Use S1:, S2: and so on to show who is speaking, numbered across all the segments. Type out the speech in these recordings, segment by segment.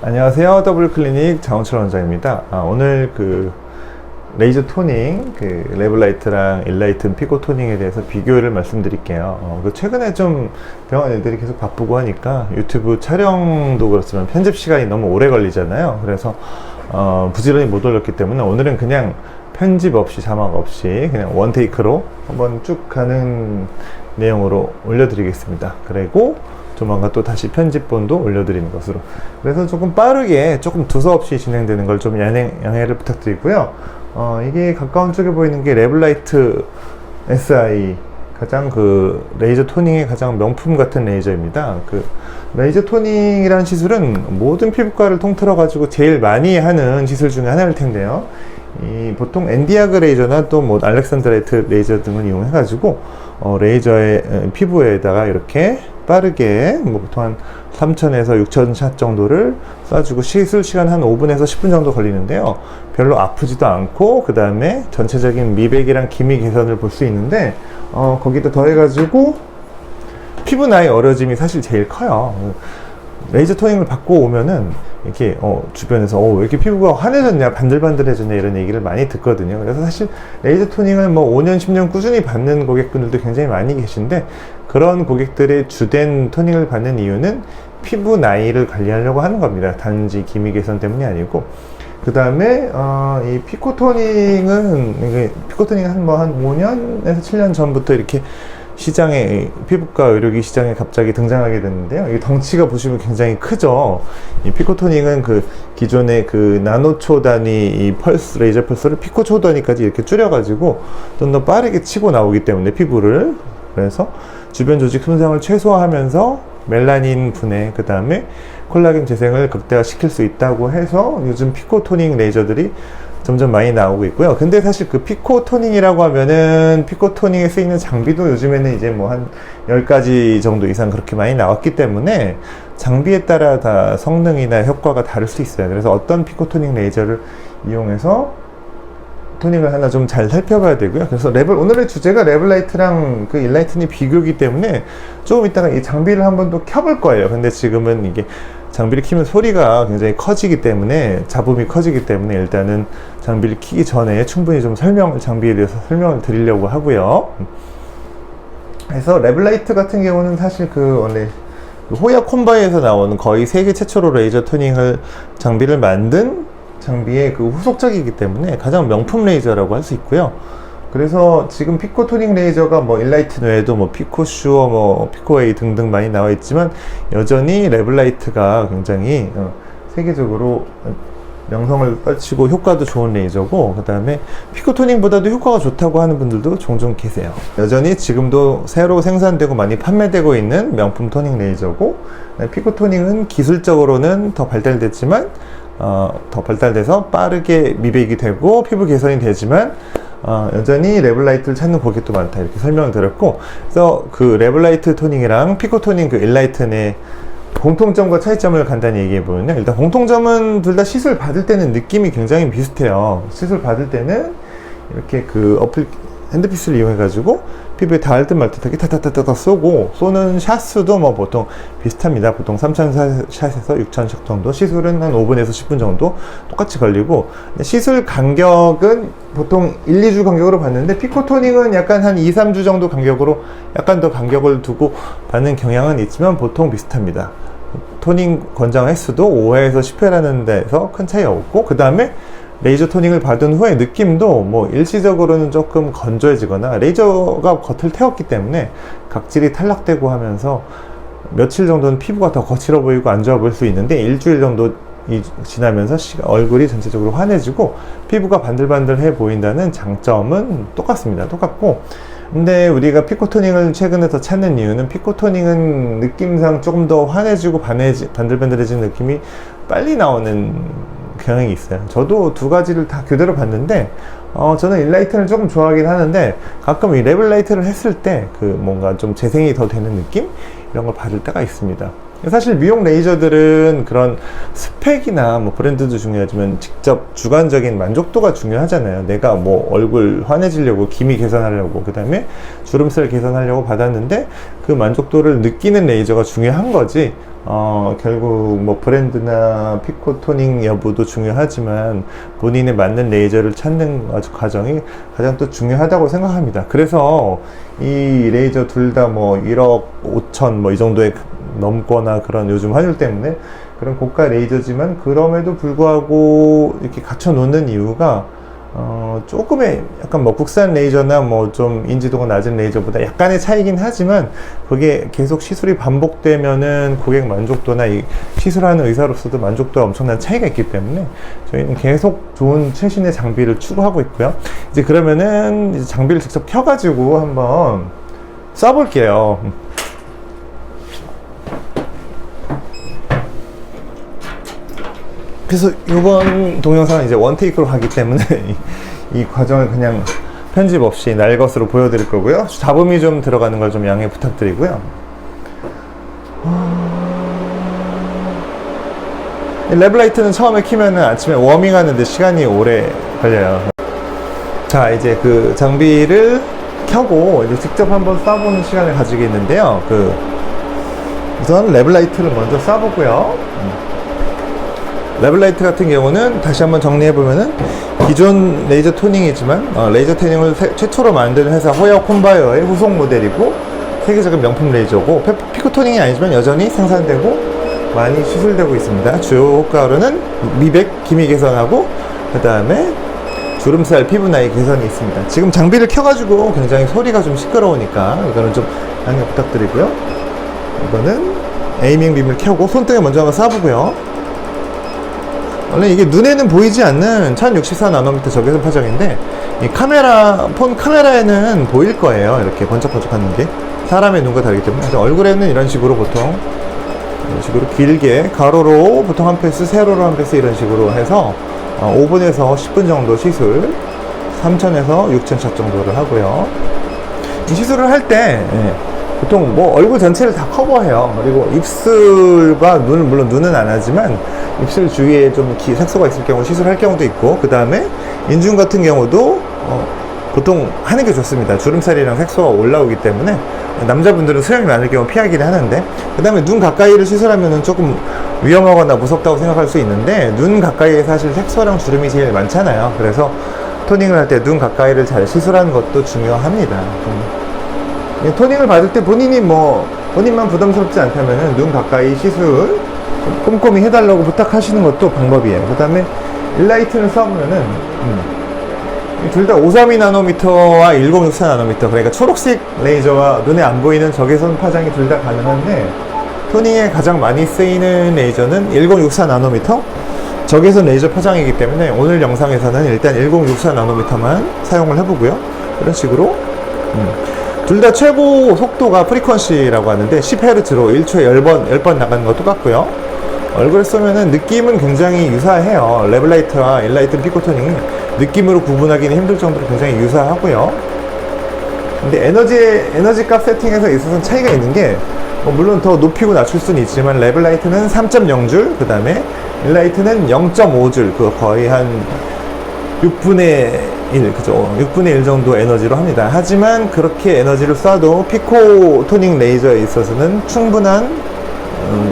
S1: 안녕하세요. 더블클리닉 장원철 원장입니다. 오늘 레이저 토닝, 레블라이트랑 일라이튼 피코 토닝에 대해서 비교를 말씀드릴게요. 최근에 좀 병원 애들이 계속 바쁘고 하니까 유튜브 촬영도 그렇지만 편집 시간이 너무 오래 걸리잖아요. 그래서 부지런히 못 올렸기 때문에 오늘은 그냥 편집 없이 자막 없이 그냥 원테이크로 한번 쭉 가는 내용으로 올려드리겠습니다. 그리고 조만간 또 다시 편집본도 올려드리는 것으로. 그래서 조금 빠르게, 조금 두서없이 진행되는 걸 좀 양해를 부탁드리고요. 이게 가까운 쪽에 보이는 게 레블라이트 SI, 가장 레이저 토닝의 가장 명품 같은 레이저입니다. 레이저 토닝이라는 시술은 모든 피부과를 통틀어 가지고 제일 많이 하는 시술 중에 하나일 텐데요. 보통 엔디아그 레이저나 또 뭐 알렉산드라이트 레이저 등을 이용해 가지고 레이저의 피부에다가 이렇게 빠르게 보통 한 3000에서 6000 샷 정도를 쏴주고 시술 시간 한 5분에서 10분 정도 걸리는데요. 별로 아프지도 않고 그 다음에 전체적인 미백이랑 기미 개선을 볼 수 있는데 거기다 더해가지고 피부 나이 어려짐이 사실 제일 커요. 레이저 토닝을 받고 오면은 이렇게 주변에서 왜 이렇게 피부가 환해졌냐, 반들반들해졌냐 이런 얘기를 많이 듣거든요. 그래서 사실 레이저 토닝을 5년 10년 꾸준히 받는 고객분들도 굉장히 많이 계신데, 그런 고객들의 주된 토닝을 받는 이유는 피부 나이를 관리하려고 하는 겁니다. 단지 기미 개선 때문이 아니고. 그 다음에 이 피코 토닝은 한 5년에서 7년 전부터 이렇게 시장에, 피부과 의료기 시장에 갑자기 등장하게 됐는데요. 이 덩치가 보시면 굉장히 크죠. 이 피코토닝은 기존의 나노초 단위 이 레이저 펄스를 피코초 단위까지 이렇게 줄여가지고 좀 더 빠르게 치고 나오기 때문에 피부를, 그래서 주변 조직 손상을 최소화하면서 멜라닌 분해, 그 다음에 콜라겐 재생을 극대화시킬 수 있다고 해서 요즘 피코토닝 레이저들이 점점 많이 나오고 있고요. 근데 사실 피코 토닝이라고 하면은 피코 토닝에 쓰이는 장비도 요즘에는 이제 한 10가지 정도 이상 그렇게 많이 나왔기 때문에 장비에 따라 다 성능이나 효과가 다를 수 있어요. 그래서 어떤 피코 토닝 레이저를 이용해서 토닝을 하나 좀 잘 살펴봐야 되고요. 그래서 오늘의 주제가 레블라이트랑 일라이튼이 비교이기 때문에 조금 이따가 이 장비를 한번 또 켜볼 거예요. 근데 지금은 이게 장비를 키면 소리가 굉장히 커지기 때문에, 잡음이 커지기 때문에 일단은 장비를 키기 전에 충분히 좀 장비에 대해서 설명을 드리려고 하고요. 그래서 레블라이트 같은 경우는 사실 원래 호야 콤바이에서 나오는 거의 세계 최초로 레이저 토닝을 장비를 만든 장비의 후속작이기 때문에 가장 명품 레이저라고 할 수 있고요. 그래서 지금 피코 토닝 레이저가 일라이튼 외에도 피코슈어, 피코웨이 등등 많이 나와 있지만 여전히 레블라이트가 굉장히 세계적으로 명성을 떨치고 효과도 좋은 레이저고, 그 다음에 피코 토닝보다도 효과가 좋다고 하는 분들도 종종 계세요. 여전히 지금도 새로 생산되고 많이 판매되고 있는 명품 토닝 레이저고, 피코 토닝은 기술적으로는 더 발달됐지만 더 발달돼서 빠르게 미백이 되고 피부 개선이 되지만 여전히 레블라이트를 찾는 고객도 많다, 이렇게 설명을 드렸고, 그래서 레블라이트 토닝이랑 피코 토닝 일라이튼의 공통점과 차이점을 간단히 얘기해 보면요. 일단 공통점은 둘 다 시술 받을 때는 느낌이 굉장히 비슷해요. 시술 받을 때는 이렇게 핸드피스를 이용해 가지고 피부에 닿을 듯 말 듯하게 타타타타 쏘고, 쏘는 샷 수도 보통 비슷합니다. 보통 3000 샷에서 6000 샷 정도, 시술은 한 5분에서 10분 정도 똑같이 걸리고, 시술 간격은 보통 1, 2주 간격으로 받는데 피코 토닝은 약간 한 2, 3주 정도 간격으로 약간 더 간격을 두고 받는 경향은 있지만 보통 비슷합니다. 토닝 권장 횟수도 5회에서 10회라는 데서 큰 차이가 없고, 그 다음에 레이저 토닝을 받은 후에 느낌도 일시적으로는 조금 건조해지거나, 레이저가 겉을 태웠기 때문에 각질이 탈락되고 하면서 며칠 정도는 피부가 더 거칠어 보이고 안 좋아 보일 수 있는데, 일주일 정도 지나면서 얼굴이 전체적으로 환해지고 피부가 반들반들해 보인다는 장점은 똑같고, 근데 우리가 피코토닝을 최근에 더 찾는 이유는, 피코토닝은 느낌상 조금 더 환해지고 반들반들해지는 느낌이 빨리 나오는 경향이 있어요. 저도 두 가지를 다 교대로 봤는데 저는 일라이튼을 조금 좋아하긴 하는데, 가끔 이 레블라이트를 했을 때 뭔가 좀 재생이 더 되는 느낌? 이런 걸 받을 때가 있습니다. 사실 미용 레이저들은 그런 스펙이나 브랜드도 중요하지만 직접 주관적인 만족도가 중요하잖아요. 내가 얼굴 환해지려고, 기미 개선하려고, 그 다음에 주름살 개선하려고 받았는데 그 만족도를 느끼는 레이저가 중요한 거지, 결국 뭐 브랜드나 피코 토닝 여부도 중요하지만 본인에 맞는 레이저를 찾는 과정이 가장 또 중요하다고 생각합니다. 그래서 이 레이저 둘 다 뭐 1억 5천 뭐 이 정도에 넘거나 그런 요즘 환율 때문에 그런 고가 레이저지만 그럼에도 불구하고 이렇게 갖춰 놓는 이유가 조금의 약간 뭐 국산 레이저나 뭐 좀 인지도가 낮은 레이저보다 약간의 차이긴 하지만 그게 계속 시술이 반복되면은 고객 만족도나 이 시술하는 의사로서도 만족도가 엄청난 차이가 있기 때문에 저희는 계속 좋은 최신의 장비를 추구하고 있고요. 이제 그러면은 이제 장비를 직접 켜가지고 한번 쏴볼게요. 그래서 이번 동영상은 이제 원테이크로 하기 때문에 이 과정을 그냥 편집 없이 날 것으로 보여드릴 거고요. 잡음이 좀 들어가는 걸 좀 양해 부탁드리고요. 랩라이트는 처음에 키면은 아침에 워밍 하는데 시간이 오래 걸려요. 자, 이제 그 장비를 켜고 이제 직접 한번 쏴보는 시간을 가지겠는데요. 우선 랩라이트를 먼저 쏴보고요. 랩라이트 같은 경우는 다시 한번 정리해보면은 기존 레이저 토닝이지만 레이저 토닝을 최초로 만든 회사 호야 콤바이어의 후속 모델이고 세계적인 명품 레이저고 피코 토닝이 아니지만 여전히 생산되고 많이 시술되고 있습니다. 주요 효과로는 미백, 기미 개선하고 그 다음에 주름살, 피부 나이 개선이 있습니다. 지금 장비를 켜가지고 굉장히 소리가 좀 시끄러우니까 이거는 좀 양해 부탁드리고요. 이거는 에이밍 빔을 켜고 손등에 먼저 한번 쏴보고요. 원래 이게 눈에는 보이지 않는 1064나노미터 적외선 파장인데 이 폰 카메라에는 보일 거예요. 이렇게 번쩍번쩍하는 게 사람의 눈과 다르기 때문에. 그래서 얼굴에는 이런 식으로 보통 이런 식으로 길게 가로로 보통 한 패스, 세로로 한 패스 이런 식으로 해서 5분에서 10분 정도 시술 3000에서 6000샷 정도를 하고요. 이 시술을 할 때 보통 뭐 얼굴 전체를 다 커버해요. 그리고 입술과 눈, 물론 눈은 안 하지만 입술 주위에 좀 색소가 있을 경우 시술할 경우도 있고, 그 다음에 인중 같은 경우도 보통 하는 게 좋습니다. 주름살이랑 색소가 올라오기 때문에 남자분들은 수염이 많을 경우 피하기는 하는데, 그 다음에 눈 가까이를 시술하면 조금 위험하거나 무섭다고 생각할 수 있는데 눈 가까이에 사실 색소랑 주름이 제일 많잖아요. 그래서 토닝을 할 때 눈 가까이를 잘 시술하는 것도 중요합니다. 토닝을 받을 때 본인만 부담스럽지 않다면 눈 가까이 시술 꼼꼼히 해달라고 부탁하시는 것도 방법이에요. 그 다음에 일라이트를 써보면은 둘 다 532나노미터와 1064나노미터, 그러니까 초록색 레이저와 눈에 안 보이는 적외선 파장이 둘 다 가능한데 토닝에 가장 많이 쓰이는 레이저는 1064나노미터 적외선 레이저 파장이기 때문에 오늘 영상에서는 일단 1064나노미터만 사용을 해보고요. 이런 식으로 둘 다 최고 속도가 프리퀀시라고 하는데 10Hz로 1초에 10번 나가는 거 똑같고요. 얼굴에 쏘면은 느낌은 굉장히 유사해요. 랩라이트와 일라이트 피코토닝이 느낌으로 구분하기는 힘들 정도로 굉장히 유사하고요. 근데 에너지 값 세팅에서 있어서는 차이가 있는 게 물론 더 높이고 낮출 수는 있지만 랩라이트는 3.0줄, 그 다음에 일라이트는 0.5줄, 그 거의 한 6분의 1, 그죠? 6분의 1 정도 에너지로 합니다. 하지만 그렇게 에너지를 쏴도 피코 토닝 레이저에 있어서는 충분한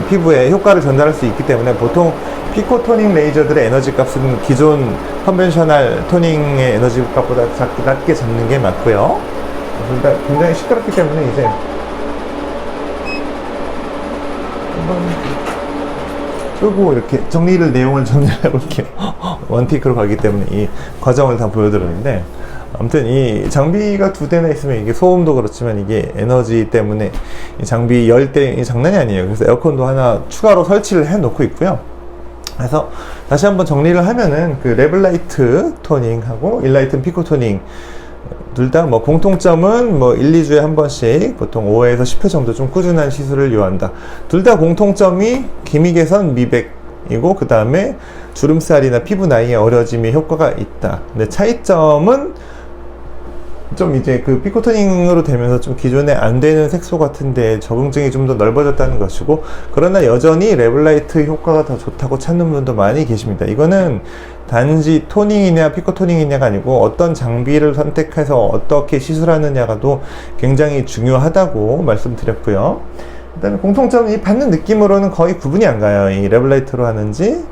S1: 피부에 효과를 전달할 수 있기 때문에 보통 피코 토닝 레이저들의 에너지 값은 기존 컨벤셔널 토닝의 에너지 값보다 낮게 잡는 게 맞고요. 그러니까 굉장히 시끄럽기 때문에 이제 한번 끄고 이렇게 내용을 정리를 해볼게요. 원테이크로 가기 때문에 이 과정을 다 보여드렸는데, 아무튼 이 장비가 두 대나 있으면 이게 소음도 그렇지만 이게 에너지 때문에 이 장비 열대 장난이 아니에요. 그래서 에어컨도 하나 추가로 설치를 해 놓고 있고요. 그래서 다시 한번 정리를 하면은 그 랩라이트 토닝하고 일라이트 피코 토닝 둘 다 공통점은 1, 2주에 한 번씩 보통 5회에서 10회 정도 좀 꾸준한 시술을 요한다. 둘 다 공통점이 기미 개선, 미백이고 그 다음에 주름살이나 피부 나이의 어려짐의 효과가 있다. 근데 차이점은 좀 이제 그 피코토닝으로 되면서 좀 기존에 안 되는 색소 같은데 적응증이 좀 더 넓어졌다는 것이고, 그러나 여전히 랩라이트 효과가 더 좋다고 찾는 분도 많이 계십니다. 이거는 단지 토닝이냐 피코토닝이냐가 아니고 어떤 장비를 선택해서 어떻게 시술하느냐가도 굉장히 중요하다고 말씀드렸고요. 그다음에 공통점은 이 받는 느낌으로는 거의 구분이 안 가요. 이 레블라이트로 하는지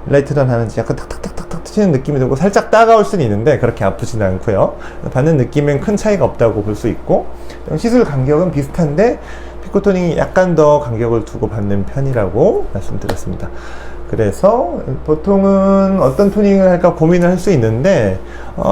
S1: 일라이트로 하는지 약간 탁탁탁탁탁 튀는 느낌이 들고 살짝 따가울 수는 있는데 그렇게 아프지는 않고요. 받는 느낌엔 큰 차이가 없다고 볼 수 있고, 시술 간격은 비슷한데 피코토닝이 약간 더 간격을 두고 받는 편이라고 말씀드렸습니다. 그래서 보통은 어떤 토닝을 할까 고민을 할 수 있는데,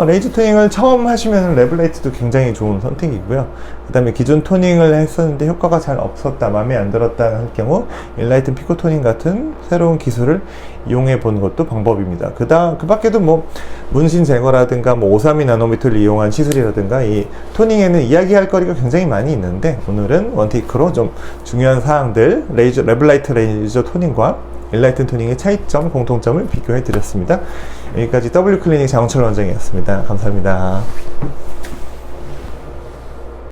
S1: 레이저 토닝을 처음 하시면 레블라이트도 굉장히 좋은 선택이고요. 그 다음에 기존 토닝을 했었는데 효과가 잘 없었다, 마음에 안 들었다 할 경우 일라이튼 피코 토닝 같은 새로운 기술을 이용해 보는 것도 방법입니다. 그 밖에도 뭐 문신 제거라든가 뭐 532 나노미터를 이용한 시술이라든가 이 토닝에는 이야기할 거리가 굉장히 많이 있는데, 오늘은 원테이크로 좀 중요한 사항들, 레블라이트 레이저 토닝과 일라이튼 토닝의 차이점, 공통점을 비교해 드렸습니다. 여기까지 W클리닉 장훈철 원장이었습니다. 감사합니다.